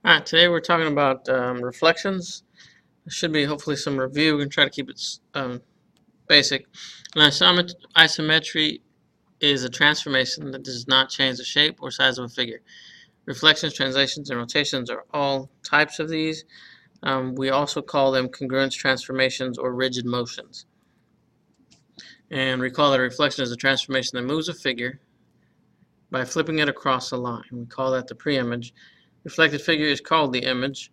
Alright, today we're talking about reflections. There should be hopefully some review. We're going to try to keep it basic. An isometry is a transformation that does not change the shape or size of a figure. Reflections, translations, and rotations are all types of these. We also call them congruence transformations or rigid motions. And recall that a reflection is a transformation that moves a figure by flipping it across a line. We call that the preimage. Reflected figure is called the image.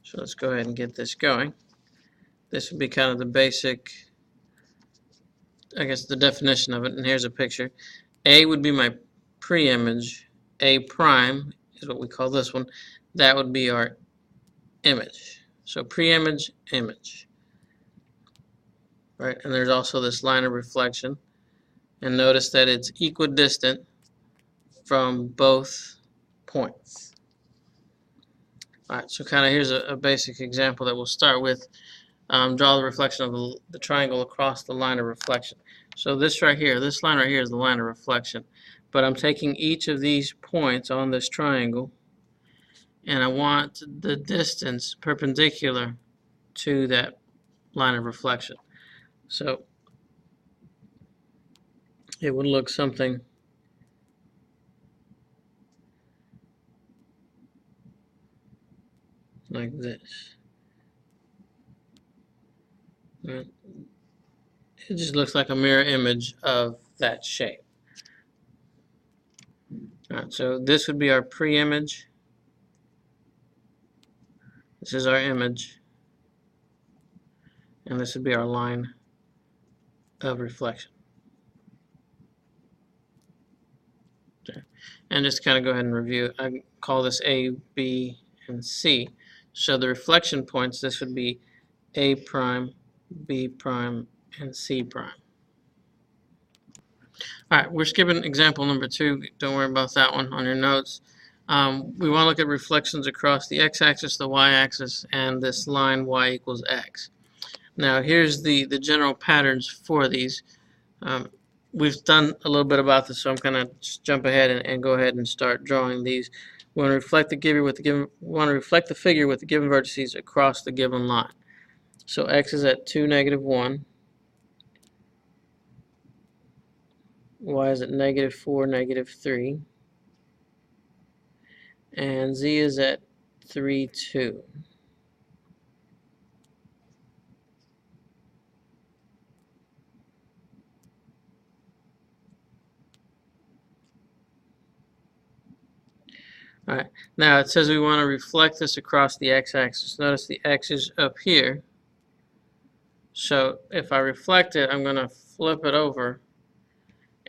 So let's go ahead and get this going. This would be kind of the basic, I guess, the definition of it. And here's a picture. A would be my pre-image. A prime is what we call this one. That would be our image. So pre-image, image. Right? And there's also this line of reflection. And notice that it's equidistant from both points. Alright, so kind of here's a basic example that we'll start with. Draw the reflection of the triangle across the line of reflection. So this right here, this line right here is the line of reflection. But I'm taking each of these points on this triangle and I want the distance perpendicular to that line of reflection. So it would look something like this. Right. It just looks like a mirror image of that shape. Alright, so this would be our pre-image. This is our image. And this would be our line of reflection. Okay. And just kind of go ahead and review. I call this A, B, and C. So the reflection points, this would be A prime, B prime, and C prime. Alright, we're skipping example number 2. Don't worry about that one on your notes. We want to look at reflections across the x-axis, the y-axis, and this line y equals x. Now here's the general patterns for these. We've done a little bit about this, so I'm going to just jump ahead and go ahead and start drawing these. We want to reflect the figure with the given vertices across the given line. So x is at 2, -1. Y is at -4, -3. And z is at 3, 2. Alright, now it says we want to reflect this across the x-axis. Notice the x is up here. So if I reflect it, I'm going to flip it over.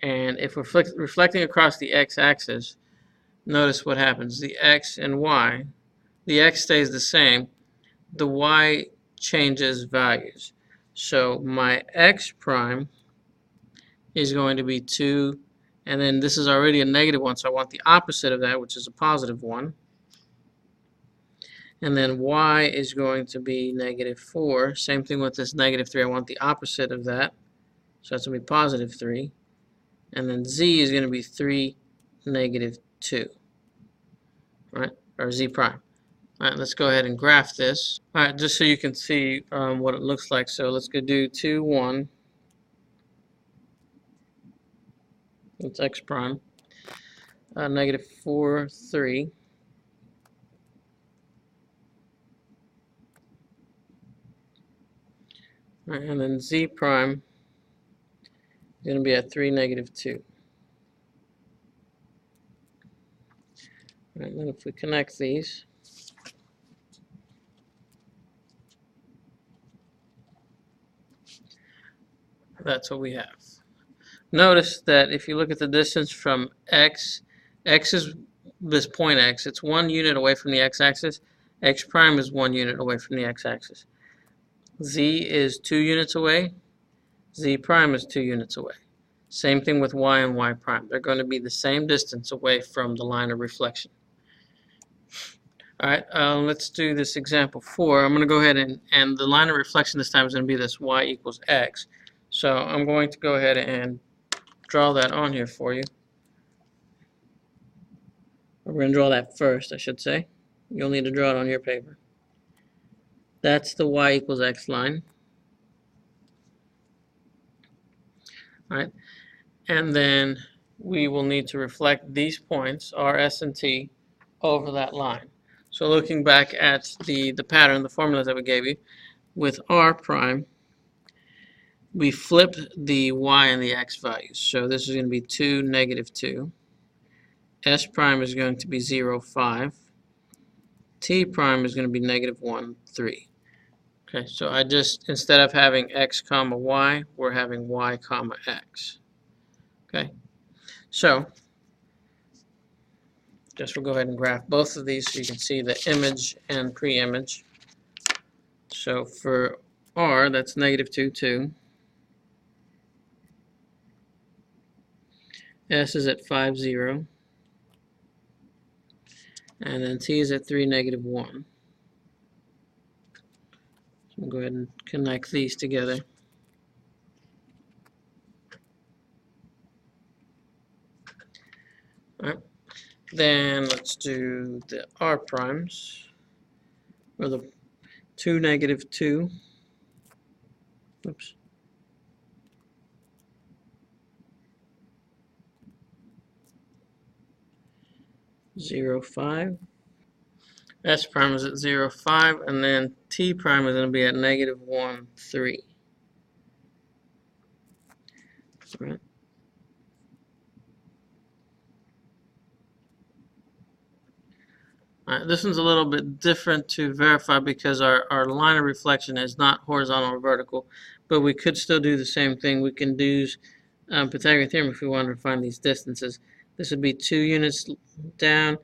And if we're reflecting across the x-axis, notice what happens. The x and y, the x stays the same. The y changes values. So my x prime is going to be 2. And then this is already a -1, so I want the opposite of that, which is a +1. And then y is going to be -4. Same thing with this -3. I want the opposite of that, so that's going to be +3. And then z is going to be 3, -2. Right? Or z prime. All right, let's go ahead and graph this. All right, just so you can see what it looks like. So let's go do 2, 1. That's x prime. -4, 3. All right, and then z prime is going to be at 3, -2. All right, and then if we connect these, that's what we have. Notice that if you look at the distance from x, x is this point x. It's 1 unit away from the x-axis. X prime is 1 unit away from the x-axis. Z is 2 units away. Z prime is 2 units away. Same thing with y and y prime. They're going to be the same distance away from the line of reflection. Alright, let's do this example 4. I'm going to go ahead and the line of reflection this time is going to be this y equals x. So I'm going to go ahead and draw that on here for you. We're going to draw that first, I should say. You'll need to draw it on your paper. That's the y equals x line. All right, and then we will need to reflect these points, r, s, and t, over that line. So looking back at the pattern, the formula that we gave you, with r prime, we flipped the y and the x values. So this is going to be 2, negative 2. S prime is going to be 0, 5. T prime is going to be negative 1, 3. Okay, so I just, instead of having x comma y, we're having y comma x. Okay, so just we'll go ahead and graph both of these so you can see the image and pre-image. So for r, that's negative 2, 2. S is at 5, 0. And then t is at 3, negative 1. So we'll go ahead and connect these together. All right. Then let's do the r primes, or the 2, negative 2. Oops. Zero, 5. S prime is at 0, 5, and then T prime is going to be at negative 1, 3. All right. All right, this one's a little bit different to verify because our line of reflection is not horizontal or vertical, but we could still do the same thing. We can do Pythagorean theorem if we wanted to find these distances. This would be 2 units down,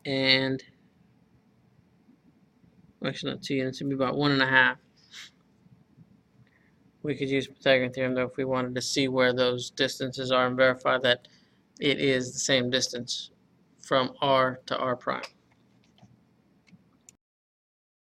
and actually not 2 units, it would be about 1.5. We could use Pythagorean theorem though if we wanted to see where those distances are and verify that it is the same distance from R to R prime.